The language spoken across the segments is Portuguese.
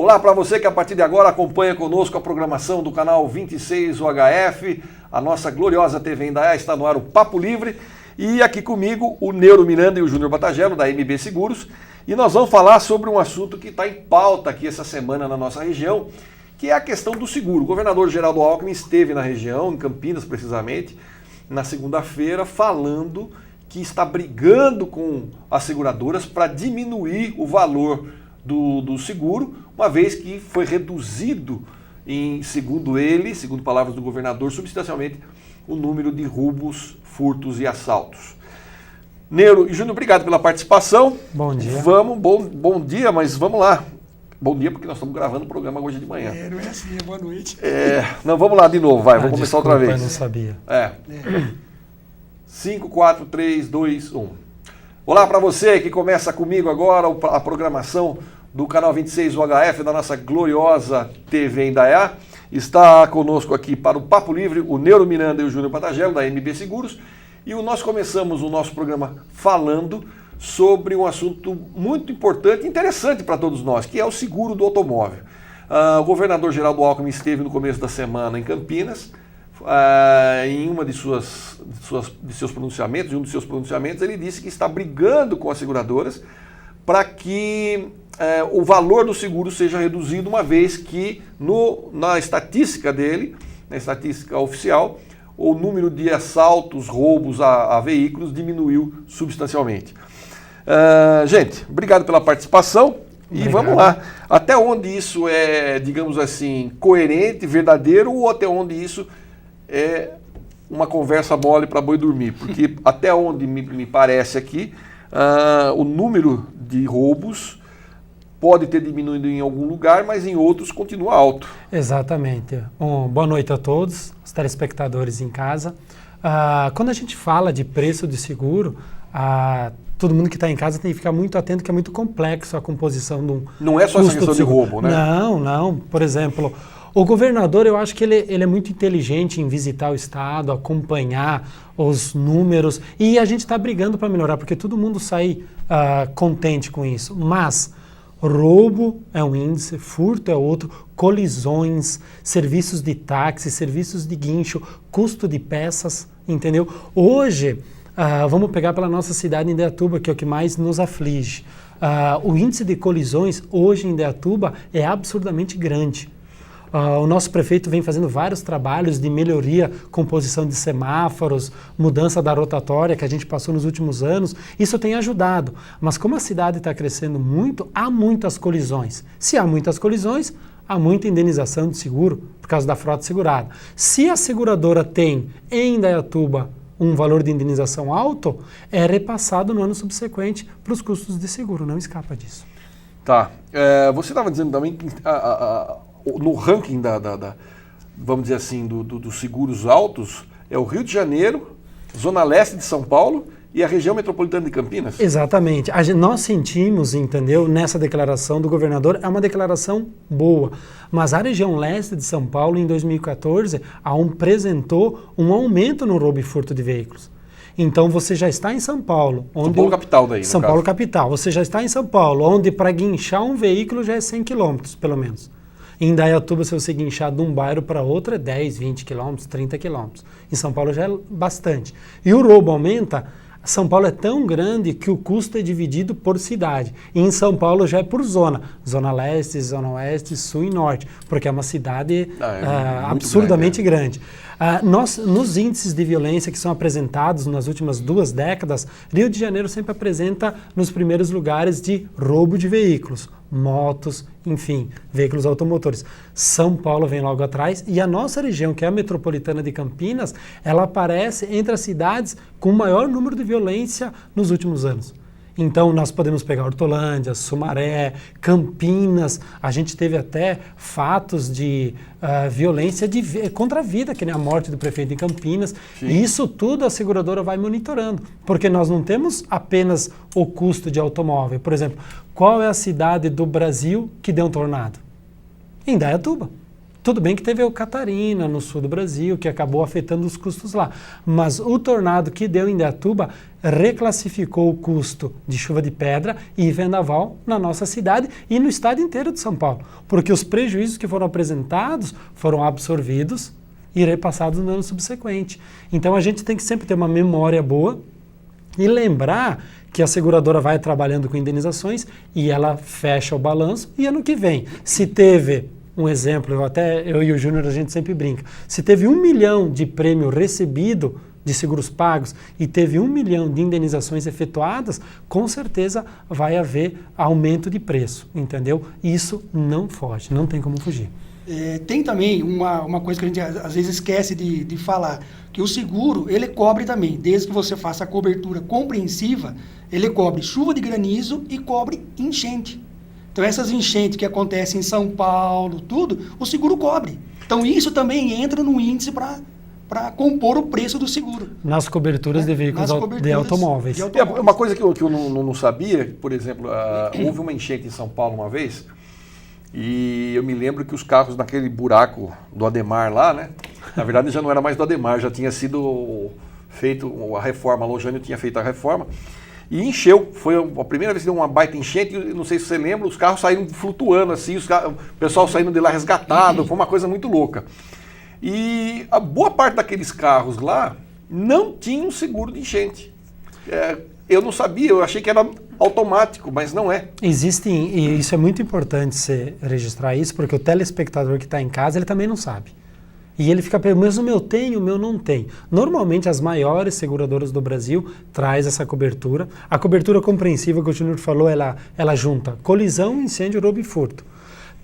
Olá para você que a partir de agora acompanha conosco a programação do canal 26 UHF, a nossa gloriosa TV Indaiá, está no ar o Papo Livre, e aqui comigo o Neuro Miranda e o Júnior Batagelo, da MB Seguros, e nós vamos falar sobre um assunto que está em pauta aqui essa semana na nossa região, que é a questão do seguro. O governador Geraldo Alckmin esteve na região, em Campinas precisamente, na segunda-feira, falando que está brigando com as seguradoras para diminuir o valor do seguro, uma vez que foi reduzido, segundo ele, segundo palavras do governador, substancialmente o número de roubos, furtos e assaltos. Neuro e Júnior, obrigado pela participação. Bom dia. Bom dia, mas vamos lá. Bom dia, porque nós estamos gravando o programa hoje de manhã. Não é assim, boa noite. Não, vamos lá de novo, vamos começar outra vez. Eu não sabia. 5, 4, 3, 2, 1. Olá para você que começa comigo agora a programação do canal 26 UHF da nossa gloriosa TV Indaiá. Está conosco aqui para o Papo Livre o Neuro Miranda e o Júnior Batagelo, da MB Seguros. E nós começamos o nosso programa falando sobre um assunto muito importante e interessante para todos nós, que é o seguro do automóvel. O governador Geraldo Alckmin esteve no começo da semana em Campinas. Em uma de seus pronunciamentos, ele disse que está brigando com as seguradoras para que o valor do seguro seja reduzido, uma vez que na estatística dele, na estatística oficial, o número de assaltos, roubos a veículos diminuiu substancialmente. Gente, obrigado pela participação. E vamos lá, até onde isso é, digamos assim, coerente, verdadeiro, ou até onde isso é uma conversa mole para boi dormir, porque até onde me parece aqui, o número de roubos pode ter diminuído em algum lugar, mas em outros continua alto. Exatamente. Boa noite a todos, os telespectadores em casa. Quando a gente fala de preço de seguro, todo mundo que está em casa tem que ficar muito atento, que é muito complexo a composição de um Não é só essa questão de roubo, né? Não. Por exemplo, o governador, eu acho que ele é muito inteligente em visitar o estado, acompanhar os números, e a gente está brigando para melhorar, porque todo mundo sai contente com isso. Mas roubo é um índice, furto é outro, colisões, serviços de táxi, serviços de guincho, custo de peças, entendeu? Hoje, vamos pegar pela nossa cidade em Indaiatuba, que é o que mais nos aflige. O índice de colisões hoje em Indaiatuba é absurdamente grande. O nosso prefeito vem fazendo vários trabalhos de melhoria, composição de semáforos, mudança da rotatória que a gente passou nos últimos anos. Isso tem ajudado. Mas como a cidade está crescendo muito, há muitas colisões. Se há muitas colisões, há muita indenização de seguro por causa da frota segurada. Se a seguradora tem em Indaiatuba um valor de indenização alto, é repassado no ano subsequente para os custos de seguro. Não escapa disso. Tá. Você estava dizendo também que no ranking vamos dizer assim, dos seguros altos, é o Rio de Janeiro, Zona Leste de São Paulo e a região metropolitana de Campinas? Exatamente. Nós sentimos, entendeu, nessa declaração do governador, é uma declaração boa, mas a região leste de São Paulo, em 2014, apresentou um aumento no roubo e furto de veículos. Então você já está em São Paulo. São Paulo capital daí, São Paulo capital. Você já está em São Paulo, onde para guinchar um veículo já é 100 quilômetros, pelo menos. Em Indaiatuba, se você guinchar de um bairro para outro, é 10, 20 quilômetros, 30 quilômetros. Em São Paulo já é bastante. E o roubo aumenta. São Paulo é tão grande que o custo é dividido por cidade. E em São Paulo já é por zona. Zona Leste, Zona Oeste, Sul e Norte. Porque é uma cidade absurdamente grande. Nos índices de violência que são apresentados nas últimas 2 décadas, Rio de Janeiro sempre apresenta nos primeiros lugares de roubo de veículos, motos, enfim, veículos automotores. São Paulo vem logo atrás e a nossa região, que é a metropolitana de Campinas, ela aparece entre as cidades com o maior número de violência nos últimos anos. Então, nós podemos pegar Hortolândia, Sumaré, Campinas. A gente teve até fatos de violência contra a vida, que nem a morte do prefeito em Campinas. Sim. E isso tudo a seguradora vai monitorando, porque nós não temos apenas o custo de automóvel. Por exemplo, qual é a cidade do Brasil que deu um tornado? Indaiatuba. Tudo bem que teve o Catarina, no sul do Brasil, que acabou afetando os custos lá. Mas o tornado que deu em Indaiatuba reclassificou o custo de chuva de pedra e vendaval na nossa cidade e no estado inteiro de São Paulo. Porque os prejuízos que foram apresentados foram absorvidos e repassados no ano subsequente. Então a gente tem que sempre ter uma memória boa e lembrar que a seguradora vai trabalhando com indenizações e ela fecha o balanço e ano que vem, se teve um exemplo, eu e o Júnior a gente sempre brinca, se teve 1 milhão de prêmio recebido de seguros pagos e teve 1 milhão de indenizações efetuadas, com certeza vai haver aumento de preço, entendeu? Isso não foge, não tem como fugir. Tem também uma coisa que a gente às vezes esquece de falar, que o seguro, ele cobre também, desde que você faça a cobertura compreensiva, ele cobre chuva de granizo e cobre enchente. Então essas enchentes que acontecem em São Paulo, tudo, o seguro cobre. Então isso também entra no índice para compor o preço do seguro. Nas coberturas de veículos de automóveis. Uma coisa que eu não sabia, por exemplo, houve uma enchente em São Paulo uma vez, e eu me lembro que os carros naquele buraco do Ademar lá, né? Na verdade já não era mais do Ademar, já tinha sido feito a reforma, a Lojânio tinha feito a reforma, e encheu. Foi a primeira vez que deu uma baita enchente, não sei se você lembra, os carros saíram flutuando assim, o pessoal saindo de lá resgatado, foi uma coisa muito louca. E a boa parte daqueles carros lá não tinham seguro de enchente. Eu não sabia, eu achei que era automático, mas não é. Existem, e isso é muito importante você registrar isso, porque o telespectador que está em casa, ele também não sabe. E ele fica perguntando, mas o meu tem, o meu não tem. Normalmente as maiores seguradoras do Brasil traz essa cobertura. A cobertura compreensiva que o Júnior falou, ela junta colisão, incêndio, roubo e furto.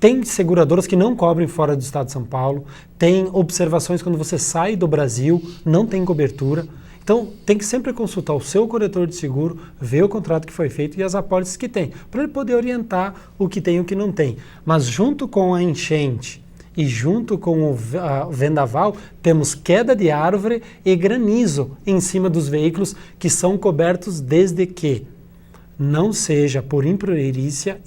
Tem seguradoras que não cobrem fora do estado de São Paulo, tem observações quando você sai do Brasil, não tem cobertura. Então, tem que sempre consultar o seu corretor de seguro, ver o contrato que foi feito e as apólices que tem, para ele poder orientar o que tem e o que não tem. Mas junto com a enchente e junto com o vendaval, temos queda de árvore e granizo em cima dos veículos que são cobertos desde que não seja por imprudência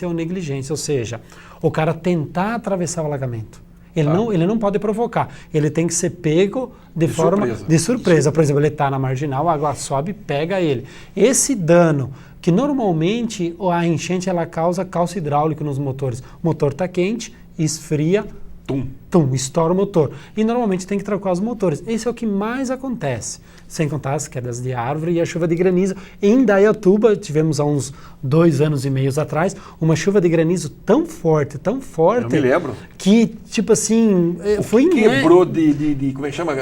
ou negligência, ou seja, o cara tentar atravessar o alagamento. Ele não pode provocar, ele tem que ser pego de forma de surpresa. Por exemplo, ele está na marginal, a água sobe, pega ele. Esse dano, que normalmente a enchente ela causa calço hidráulico nos motores. O motor está quente, esfria, estoura o motor. E normalmente tem que trocar os motores. Esse é o que mais acontece. Sem contar as quedas de árvore e a chuva de granizo. Em Indaiatuba, tivemos há uns 2 anos e meio atrás, uma chuva de granizo tão forte, eu me lembro. Que, tipo assim, foi... Quebrou de como é que chama?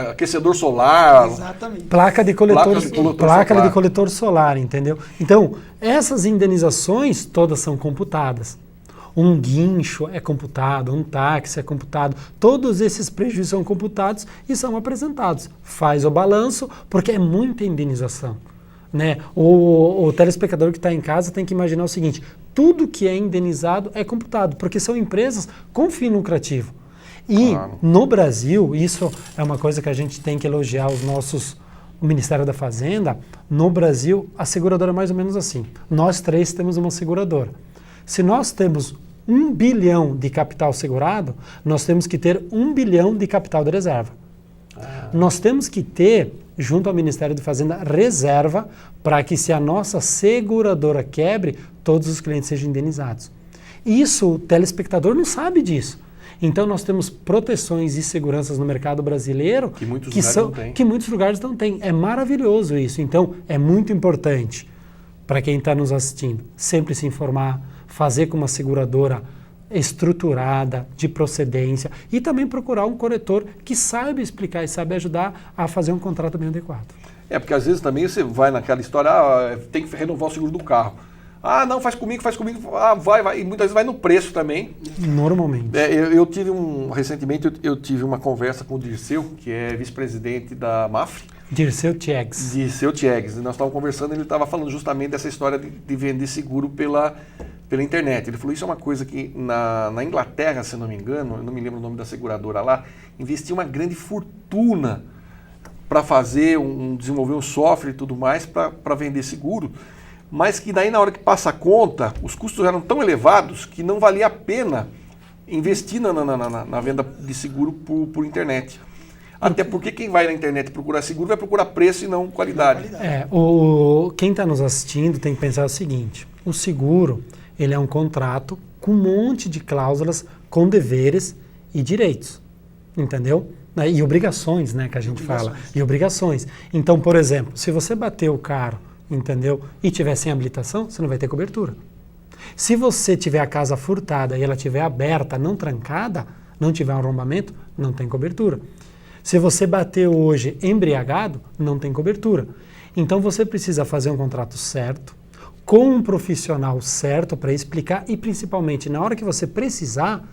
Aquecedor solar. Exatamente. Placa de coletor solar, entendeu? Então, essas indenizações todas são computadas. Um guincho é computado, um táxi é computado, todos esses prejuízos são computados e são apresentados. Faz o balanço, porque é muita indenização, né? O telespectador que está em casa tem que imaginar o seguinte, tudo que é indenizado é computado, porque são empresas com fim lucrativo. E no Brasil, isso é uma coisa que a gente tem que elogiar o Ministério da Fazenda. No Brasil, a seguradora é mais ou menos assim. Nós 3 temos uma seguradora. Se nós temos 1 bilhão de capital segurado, nós temos que ter 1 bilhão de capital de reserva. Nós temos que ter, junto ao Ministério da Fazenda, reserva para que, se a nossa seguradora quebre, todos os clientes sejam indenizados. Isso, o telespectador não sabe disso. Então, nós temos proteções e seguranças no mercado brasileiro que muitos lugares não têm. É maravilhoso isso. Então, é muito importante para quem está nos assistindo sempre se informar, fazer com uma seguradora estruturada, de procedência, e também procurar um corretor que saiba explicar e saiba ajudar a fazer um contrato bem adequado. Porque às vezes também você vai naquela história, tem que renovar o seguro do carro. Não, faz comigo. Vai. E muitas vezes vai no preço também. Normalmente. Eu tive recentemente eu tive uma conversa com o Dirceu, que é vice-presidente da Mafre. Dirceu Tiegs. E nós estávamos conversando, ele estava falando justamente dessa história de vender seguro pela internet. Ele falou, isso é uma coisa que na Inglaterra, se não me engano, eu não me lembro o nome da seguradora lá, investiu uma grande fortuna para desenvolver um software e tudo mais para vender seguro, mas que daí na hora que passa a conta, os custos eram tão elevados que não valia a pena investir na venda de seguro por internet. Até porque quem vai na internet procurar seguro vai procurar preço e não qualidade. Quem está nos assistindo tem que pensar o seguinte, o seguro ele é um contrato com um monte de cláusulas com deveres e direitos, entendeu? E obrigações, né, que a gente fala. E obrigações. Então, por exemplo, se você bater o carro, entendeu, e tiver sem habilitação, você não vai ter cobertura. Se você tiver a casa furtada e ela estiver aberta, não trancada, não tiver um arrombamento, não tem cobertura. Se você bater hoje embriagado, não tem cobertura. Então você precisa fazer um contrato certo, com um profissional certo para explicar e principalmente na hora que você precisar,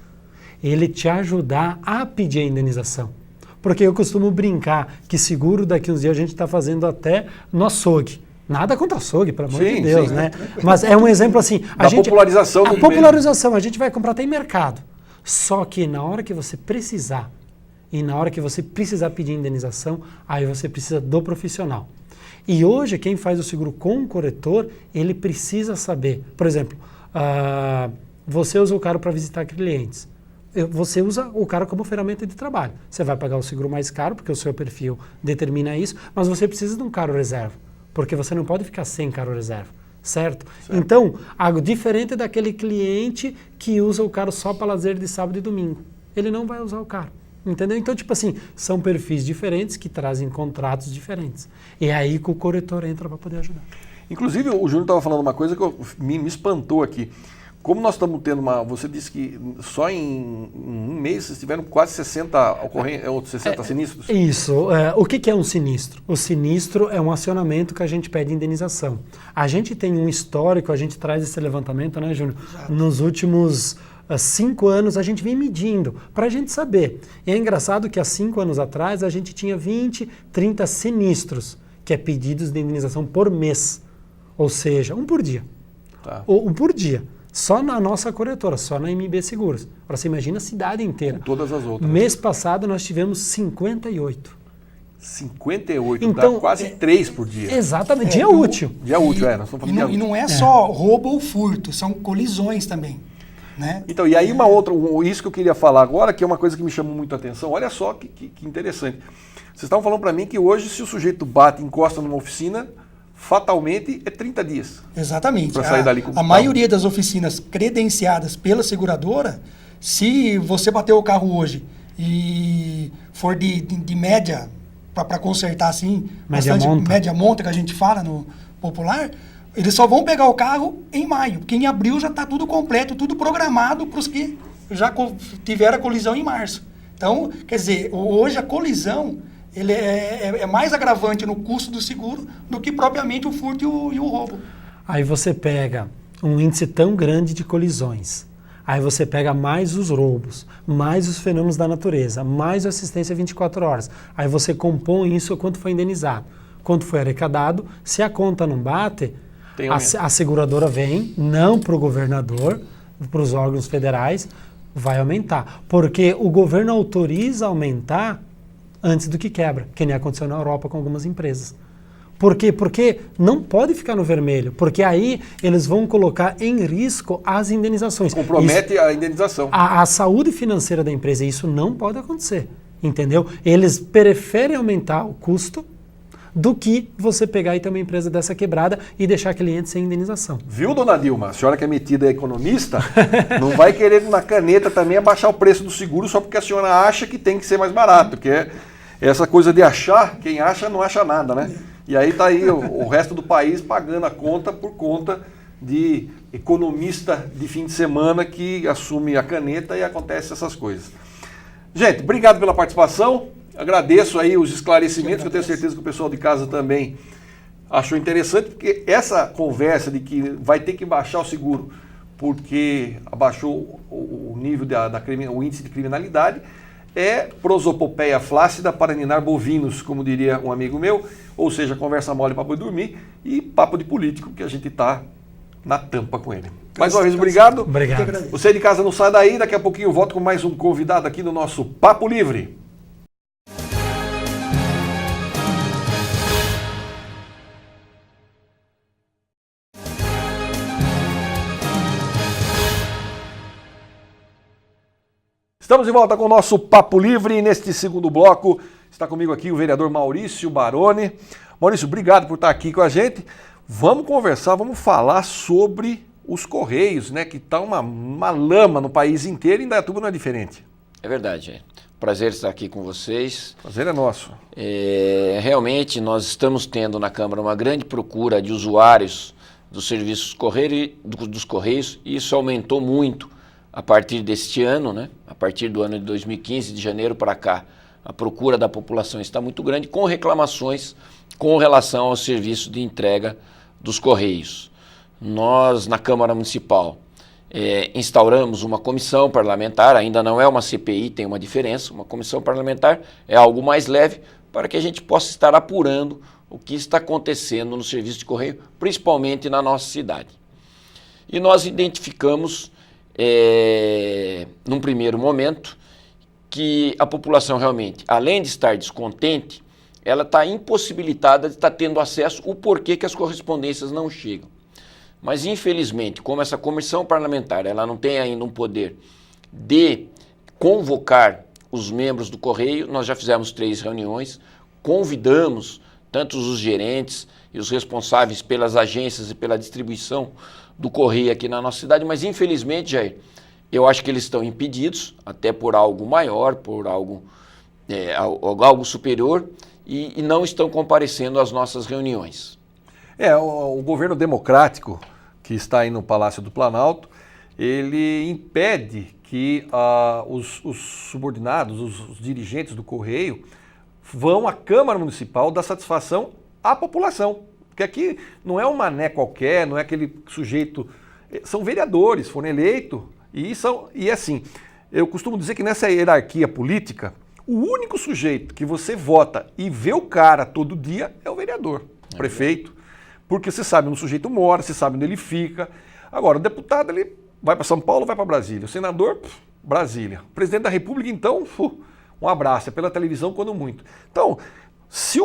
ele te ajudar a pedir a indenização. Porque eu costumo brincar que seguro daqui uns dias a gente está fazendo até no açougue. Nada contra açougue, pelo amor de Deus, né? Mas é um exemplo assim... A popularização do popularização, a gente vai comprar até em mercado. Só que na hora que você precisar, e na hora que você precisar pedir indenização, aí você precisa do profissional. E hoje, quem faz o seguro com o corretor, ele precisa saber. Por exemplo, você usa o carro para visitar clientes. Você usa o carro como ferramenta de trabalho. Você vai pagar o seguro mais caro, porque o seu perfil determina isso, mas você precisa de um carro reserva, porque você não pode ficar sem carro reserva, certo? Então, algo diferente daquele cliente que usa o carro só para lazer de sábado e domingo. Ele não vai usar o carro. Entendeu? Então, tipo assim, são perfis diferentes que trazem contratos diferentes. E é aí que o corretor entra para poder ajudar. Inclusive, o Júnior estava falando uma coisa que me espantou aqui. Como nós estamos tendo você disse que só em um mês vocês tiveram quase 60 sinistros? Isso. O que é um sinistro? O sinistro é um acionamento que a gente pede indenização. A gente tem um histórico, a gente traz esse levantamento, né, Júnior? Exato. Nos últimos 5 anos a gente vem medindo para a gente saber. E é engraçado que há 5 anos atrás a gente tinha 20, 30 sinistros, que é pedidos de indenização por mês. Ou seja, um por dia. Tá. Um por dia. Só na nossa corretora, só na MB Seguros. Agora você imagina a cidade inteira. Com todas as outras. Mês passado nós tivemos 58. 58, então, dá quase 3 por dia. Exatamente, dia útil. Dia útil, nós estamos falando e não é só roubo ou furto, são colisões também. Né? Então, e aí isso que eu queria falar agora, que é uma coisa que me chamou muito a atenção, olha só que interessante. Vocês estavam falando para mim que hoje, se o sujeito bate e encosta numa oficina, fatalmente é 30 dias. Exatamente. Para sair dali com a maioria das oficinas credenciadas pela seguradora, se você bater o carro hoje e for de média, para consertar assim, média monta que a gente fala no popular, eles só vão pegar o carro em maio, porque em abril já está tudo completo, tudo programado para os que já tiveram a colisão em março. Então, quer dizer, hoje a colisão ele é mais agravante no custo do seguro do que propriamente o furto e o roubo. Aí você pega um índice tão grande de colisões, aí você pega mais os roubos, mais os fenômenos da natureza, mais a assistência 24 horas, aí você compõe isso quanto foi indenizado, quanto foi arrecadado, se a conta não bate, a seguradora vem, não para o governador, para os órgãos federais, vai aumentar. Porque o governo autoriza aumentar antes do que quebra, que nem aconteceu na Europa com algumas empresas. Por quê? Porque não pode ficar no vermelho, porque aí eles vão colocar em risco as indenizações. Compromete a indenização. A saúde financeira da empresa, isso não pode acontecer, entendeu? Eles preferem aumentar o custo do que você pegar e ter uma empresa dessa quebrada e deixar cliente sem indenização. Viu, dona Dilma? A senhora que é metida é economista, não vai querer na caneta também abaixar o preço do seguro só porque a senhora acha que tem que ser mais barato, porque é essa coisa de achar, quem acha não acha nada, né? E aí tá aí o resto do país pagando a conta por conta de economista de fim de semana que assume a caneta e acontece essas coisas. Gente, obrigado pela participação. Agradeço aí os esclarecimentos, que eu tenho certeza que o pessoal de casa também achou interessante, porque essa conversa de que vai ter que baixar o seguro porque abaixou o nível o índice de criminalidade é prosopopeia flácida para ninar bovinos, como diria um amigo meu, ou seja, conversa mole para boi dormir e papo de político, que a gente está na tampa com ele. Mais uma vez, obrigado. Obrigado. Você de casa não sai daí, daqui a pouquinho eu volto com mais um convidado aqui no nosso Papo Livre. Estamos de volta com o nosso Papo Livre e neste segundo bloco está comigo aqui o vereador Maurício Baroni. Maurício, obrigado por estar aqui com a gente. Vamos conversar, vamos falar sobre os Correios, né? Que está uma lama no país inteiro e Indaiatuba não é diferente. É verdade. Prazer estar aqui com vocês. Prazer é nosso. Realmente nós estamos tendo na Câmara uma grande procura de usuários dos serviços dos Correios e isso aumentou muito a partir deste ano, né? A partir do ano de 2015, de janeiro para cá. A procura da população está muito grande com reclamações com relação ao serviço de entrega dos Correios. Nós, na Câmara Municipal, instauramos uma comissão parlamentar, ainda não é uma CPI, tem uma diferença, uma comissão parlamentar é algo mais leve para que a gente possa estar apurando o que está acontecendo no serviço de correio, principalmente na nossa cidade. E nós identificamos, num primeiro momento, que a população realmente, além de estar descontente, ela está impossibilitada de estar tendo acesso o porquê que as correspondências não chegam. Mas, infelizmente, como essa comissão parlamentar ela não tem ainda um poder de convocar os membros do Correio, nós já fizemos 3 reuniões, convidamos tanto os gerentes e os responsáveis pelas agências e pela distribuição do Correio aqui na nossa cidade, mas, infelizmente, Jair, eu acho que eles estão impedidos, até por algo maior, por algo superior, e não estão comparecendo às nossas reuniões. O governo democrático que está aí no Palácio do Planalto, ele impede que os subordinados, os dirigentes do Correio, vão à Câmara Municipal dar satisfação à população. Porque aqui não é um mané qualquer, não é aquele sujeito... São vereadores, foram eleitos, e assim, eu costumo dizer que nessa hierarquia política, o único sujeito que você vota e vê o cara todo dia é o vereador, o prefeito. Porque você sabe onde o sujeito mora, você sabe onde ele fica. Agora, o deputado, ele vai para São Paulo, vai para Brasília. O senador, Brasília. O presidente da República, então, um abraço. É pela televisão, quando muito. Então, se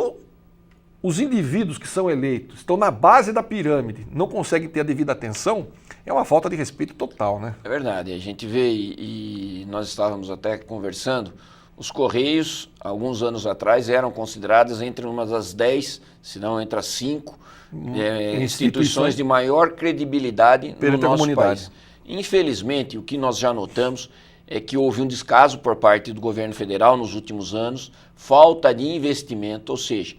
os indivíduos que são eleitos estão na base da pirâmide, não conseguem ter a devida atenção, é uma falta de respeito total, né? É verdade. A gente vê, e nós estávamos até conversando, os Correios, alguns anos atrás, eram considerados entre uma das 10, se não entre as 5, instituições de maior credibilidade no nosso país. Infelizmente, o que nós já notamos é que houve um descaso por parte do governo federal nos últimos anos, falta de investimento, ou seja,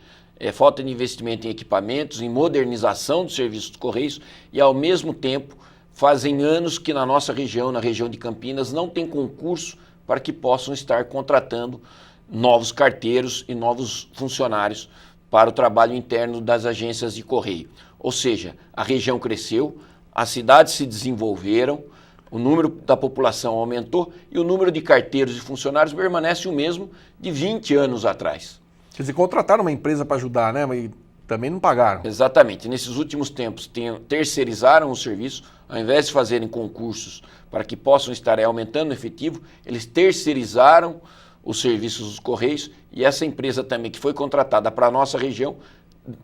falta de investimento em equipamentos, em modernização dos serviços dos Correios e, ao mesmo tempo, fazem anos que na nossa região, na região de Campinas, não tem concurso para que possam estar contratando novos carteiros e novos funcionários para o trabalho interno das agências de correio. Ou seja, a região cresceu, as cidades se desenvolveram, o número da população aumentou e o número de carteiros e funcionários permanece o mesmo de 20 anos atrás. Quer dizer, contrataram uma empresa para ajudar, né? Mas também não pagaram. Exatamente. Nesses últimos tempos, terceirizaram o serviço, ao invés de fazerem concursos para que possam estar aumentando o efetivo, eles terceirizaram os serviços dos Correios e essa empresa também que foi contratada para a nossa região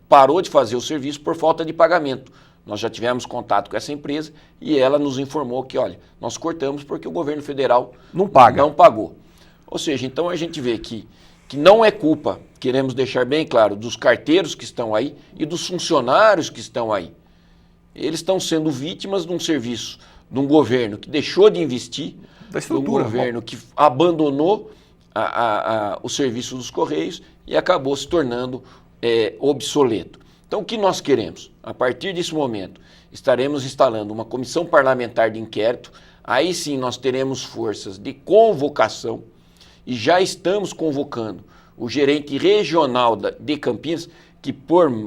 parou de fazer o serviço por falta de pagamento. Nós já tivemos contato com essa empresa e ela nos informou que, olha, nós cortamos porque o governo federal não pagou. Ou seja, então a gente vê que não é culpa, queremos deixar bem claro, dos carteiros que estão aí e dos funcionários que estão aí. Eles estão sendo vítimas de um serviço, de um governo que deixou de investir, de um governo que abandonou o serviço dos Correios e acabou se tornando obsoleto. Então, o que nós queremos? A partir desse momento, estaremos instalando uma comissão parlamentar de inquérito, aí sim nós teremos forças de convocação e já estamos convocando o gerente regional de Campinas, que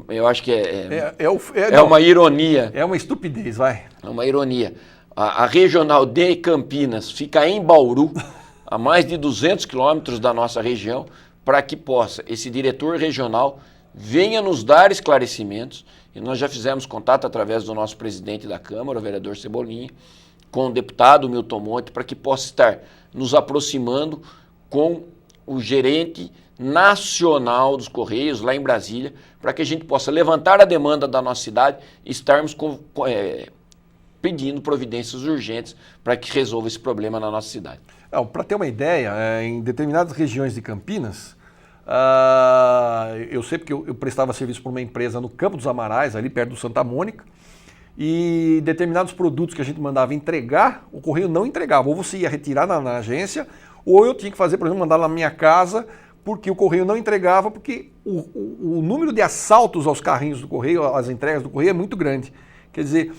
eu acho que é uma ironia. É uma estupidez, vai. É uma ironia. A regional de Campinas fica em Bauru, a mais de 200 quilômetros da nossa região, para que possa esse diretor regional venha nos dar esclarecimentos, e nós já fizemos contato através do nosso presidente da Câmara, o vereador Cebolinha, com o deputado Milton Monte, para que possa estar nos aproximando com o gerente nacional dos Correios, lá em Brasília, para que a gente possa levantar a demanda da nossa cidade e estarmos pedindo providências urgentes para que resolva esse problema na nossa cidade. Para ter uma ideia, em determinadas regiões de Campinas, eu sei porque eu prestava serviço para uma empresa no Campo dos Amarais, ali perto do Santa Mônica, e determinados produtos que a gente mandava entregar, o correio não entregava. Ou você ia retirar na agência, ou eu tinha que fazer, por exemplo, mandar na minha casa, porque o correio não entregava, porque o número de assaltos aos carrinhos do correio, às entregas do correio é muito grande. Quer dizer,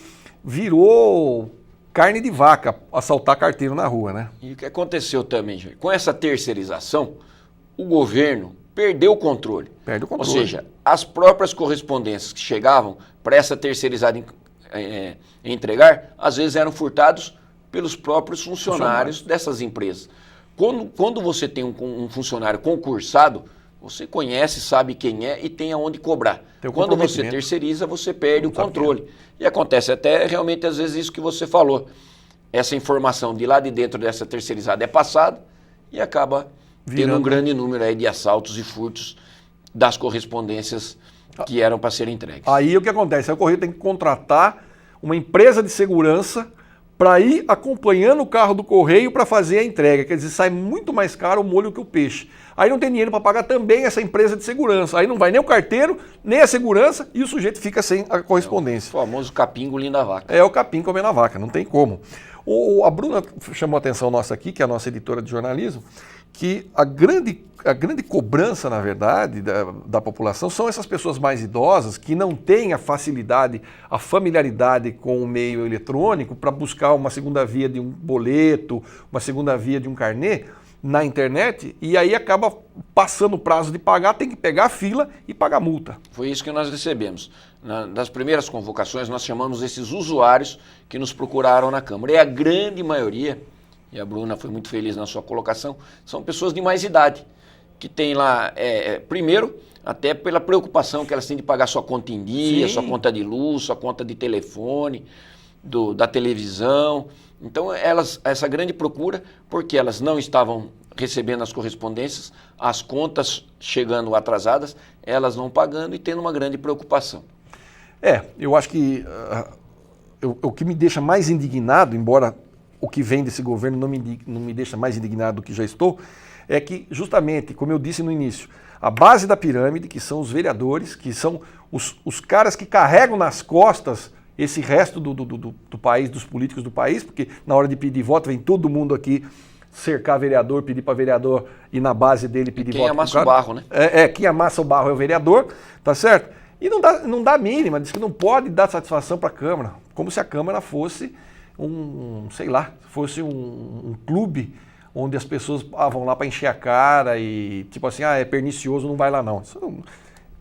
virou carne de vaca assaltar carteiro na rua, né? E o que aconteceu também, Jair? Com essa terceirização, o governo perdeu o controle. Perde o controle. Ou seja, as próprias correspondências que chegavam para essa terceirizada entregar, às vezes eram furtados pelos próprios funcionários dessas empresas. Quando você tem um funcionário concursado, você conhece, sabe quem é e tem aonde cobrar. Quando você terceiriza, você perde o controle. E acontece até realmente às vezes isso que você falou. Essa informação de lá de dentro dessa terceirizada é passada e acaba tendo um grande número aí de assaltos e furtos das correspondências que eram para serem entregues. Aí o que acontece? Aí o correio tem que contratar uma empresa de segurança para ir acompanhando o carro do correio para fazer a entrega. Quer dizer, sai muito mais caro o molho que o peixe. Aí não tem dinheiro para pagar também essa empresa de segurança. Aí não vai nem o carteiro, nem a segurança e o sujeito fica sem a correspondência. É o famoso capim engolindo a vaca. É o capim comendo a vaca, não tem como. A Bruna chamou a atenção nossa aqui, que é a nossa editora de jornalismo, que a grande cobrança, na verdade, da população são essas pessoas mais idosas que não têm a facilidade, a familiaridade com o meio eletrônico para buscar uma segunda via de um boleto, uma segunda via de um carnê na internet e aí acaba passando o prazo de pagar, tem que pegar a fila e pagar multa. Foi isso que nós recebemos. Das primeiras convocações, nós chamamos esses usuários que nos procuraram na Câmara. E a grande maioria, e a Bruna foi muito feliz na sua colocação, são pessoas de mais idade, que tem lá, primeiro, até pela preocupação que elas têm de pagar sua conta em dia, sua conta de luz, sua conta de telefone, da televisão. Então, essa grande procura, porque elas não estavam recebendo as correspondências, as contas chegando atrasadas, elas não pagando e tendo uma grande preocupação. Eu acho que o que me deixa mais indignado, embora o que vem desse governo não me deixa mais indignado do que já estou, é que justamente, como eu disse no início, a base da pirâmide, que são os vereadores, que são os caras que carregam nas costas esse resto do país, dos políticos do país, porque na hora de pedir voto vem todo mundo aqui cercar vereador, pedir para vereador ir na base dele pedir voto. Quem amassa o barro, né? Quem amassa o barro é o vereador, tá certo? E não dá mínima, diz que não pode dar satisfação para a Câmara, como se a Câmara fosse um clube onde as pessoas vão lá para encher a cara e tipo assim, é pernicioso, não vai lá não.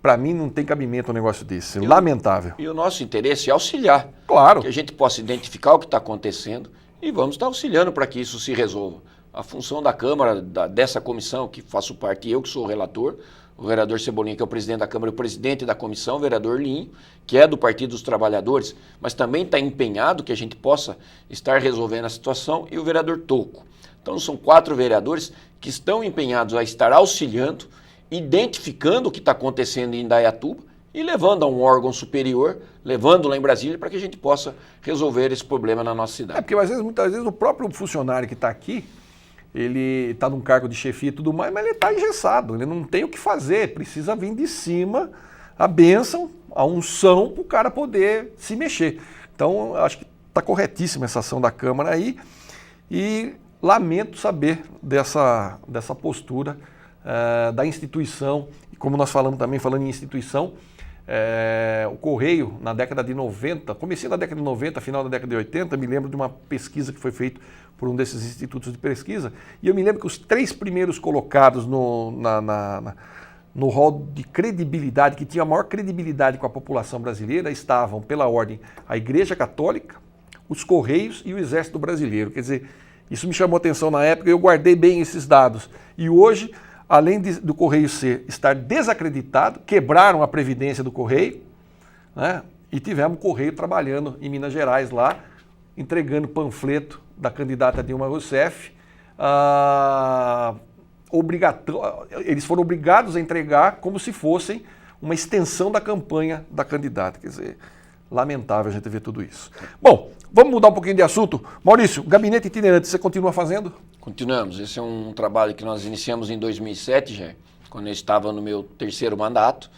Para mim não tem cabimento um negócio desse, lamentável. E o nosso interesse é auxiliar. Claro. Que a gente possa identificar o que está acontecendo e vamos estar auxiliando para que isso se resolva. A função da Câmara, dessa comissão, que faço parte, eu que sou o relator, o vereador Cebolinha, que é o presidente da Câmara, e o presidente da comissão, o vereador Linho, que é do Partido dos Trabalhadores, mas também está empenhado que a gente possa estar resolvendo a situação, e o vereador Touco. Então são 4 vereadores que estão empenhados a estar auxiliando, identificando o que está acontecendo em Indaiatuba e levando a um órgão superior, levando lá em Brasília, para que a gente possa resolver esse problema na nossa cidade. Porque muitas vezes o próprio funcionário que está aqui, ele está num cargo de chefia e tudo mais, mas ele está engessado, ele não tem o que fazer, precisa vir de cima a bênção, a unção para o cara poder se mexer. Então, acho que está corretíssima essa ação da Câmara aí e lamento saber dessa postura da instituição, e como nós falamos também, falando em instituição, o Correio, na década de 90, comecinho da década de 90, final da década de 80, me lembro de uma pesquisa que foi feita por um desses institutos de pesquisa, e eu me lembro que os 3 primeiros colocados no rol de credibilidade, que tinha a maior credibilidade com a população brasileira, estavam, pela ordem, a Igreja Católica, os Correios e o Exército Brasileiro. Quer dizer, isso me chamou atenção na época e eu guardei bem esses dados. E hoje, além do Correio estar desacreditado, quebraram a previdência do Correio, né? E tivemos o Correio trabalhando em Minas Gerais lá, entregando panfleto da candidata Dilma Rousseff. Eles foram obrigados a entregar como se fossem uma extensão da campanha da candidata. Quer dizer, lamentável a gente ver tudo isso. Bom, Vamos mudar um pouquinho de assunto. Maurício, gabinete itinerante, você continua fazendo? Continuamos. Esse é um trabalho que nós iniciamos em 2007, já, quando eu estava no meu 3º mandato,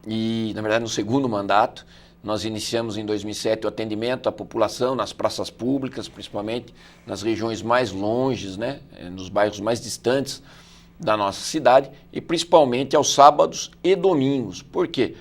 e, na verdade, no 2º mandato. Nós iniciamos em 2007 o atendimento à população nas praças públicas, principalmente nas regiões mais longes, né, nos bairros mais distantes da nossa cidade, e principalmente aos sábados e domingos. Por quê?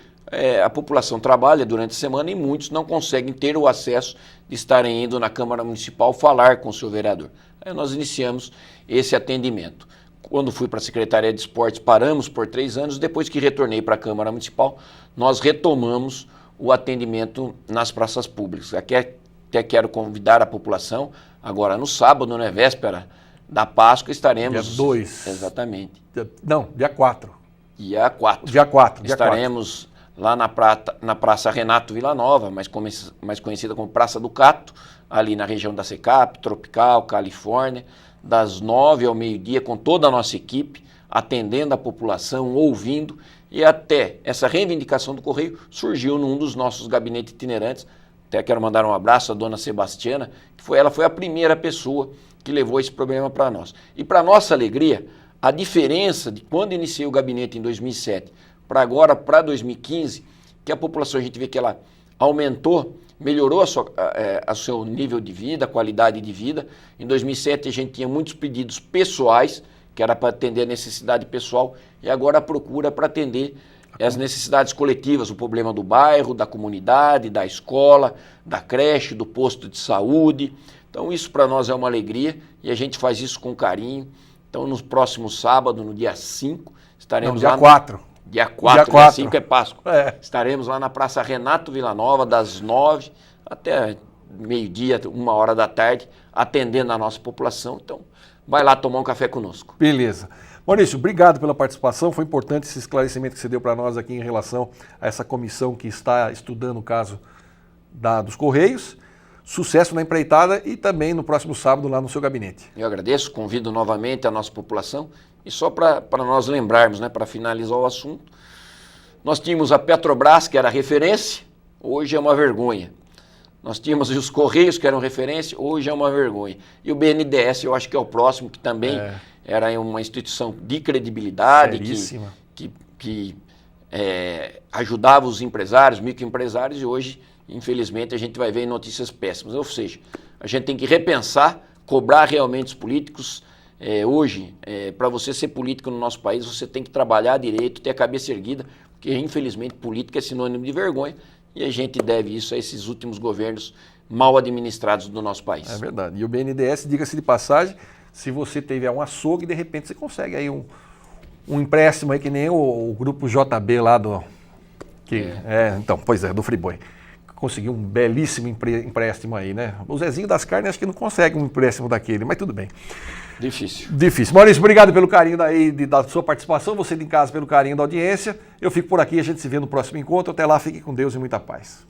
A população trabalha durante a semana e muitos não conseguem ter o acesso de estarem indo na Câmara Municipal falar com o seu vereador. Aí nós iniciamos esse atendimento. Quando fui para a Secretaria de Esportes, paramos por 3 anos. Depois que retornei para a Câmara Municipal, nós retomamos o atendimento nas praças públicas. Aqui até quero convidar a população, agora no sábado, né, véspera da Páscoa, estaremos... Dia 2. Exatamente. Dia 4. Dia 4. Dia 4. Estaremos lá na Praça Renato Villanova, mais conhecida como Praça do Cato, ali na região da Secap, Tropical, Califórnia, das 9 ao meio-dia, com toda a nossa equipe, atendendo a população, ouvindo, e até essa reivindicação do Correio surgiu num dos nossos gabinetes itinerantes. Até quero mandar um abraço à dona Sebastiana, que ela foi a primeira pessoa que levou esse problema para nós. E para nossa alegria, a diferença de quando iniciei o gabinete em 2007 para agora, para 2015, que a população, a gente vê que ela aumentou, melhorou o seu nível de vida, a qualidade de vida. Em 2007 a gente tinha muitos pedidos pessoais, que era para atender a necessidade pessoal, e agora a procura para atender as necessidades coletivas, o problema do bairro, da comunidade, da escola, da creche, do posto de saúde. Então isso para nós é uma alegria e a gente faz isso com carinho. Então no próximo sábado, no dia 5, estaremos dia lá... 4. Dia 4, dia 5 é Páscoa. Estaremos lá na Praça Renato Villanova, das 9 até meio-dia, 1h da tarde, atendendo a nossa população. Então, vai lá tomar um café conosco. Beleza. Maurício, obrigado pela participação. Foi importante esse esclarecimento que você deu para nós aqui em relação a essa comissão que está estudando o caso dos Correios. Sucesso na empreitada e também no próximo sábado lá no seu gabinete. Eu agradeço, convido novamente a nossa população. E só para nós lembrarmos, né, para finalizar o assunto, nós tínhamos a Petrobras, que era referência, hoje é uma vergonha. Nós tínhamos os Correios, que eram referência, hoje é uma vergonha. E o BNDES, eu acho que é o próximo, que também era uma instituição de credibilidade, que ajudava os empresários, microempresários, e hoje, infelizmente, a gente vai ver notícias péssimas. Ou seja, a gente tem que repensar, cobrar realmente os políticos. Hoje, para você ser político no nosso país, você tem que trabalhar direito, ter a cabeça erguida, porque infelizmente política é sinônimo de vergonha e a gente deve isso a esses últimos governos mal administrados do nosso país. É verdade. E o BNDES, diga-se de passagem, se você tiver um açougue, de repente você consegue aí um empréstimo aí que nem o grupo JB lá do... do Friboi. Conseguiu um belíssimo empréstimo aí, né? O Zezinho das Carnes acho que não consegue um empréstimo daquele, mas tudo bem. Difícil. Maurício, obrigado pelo carinho da sua participação, você de casa pelo carinho da audiência. Eu fico por aqui, a gente se vê no próximo encontro. Até lá, fique com Deus e muita paz.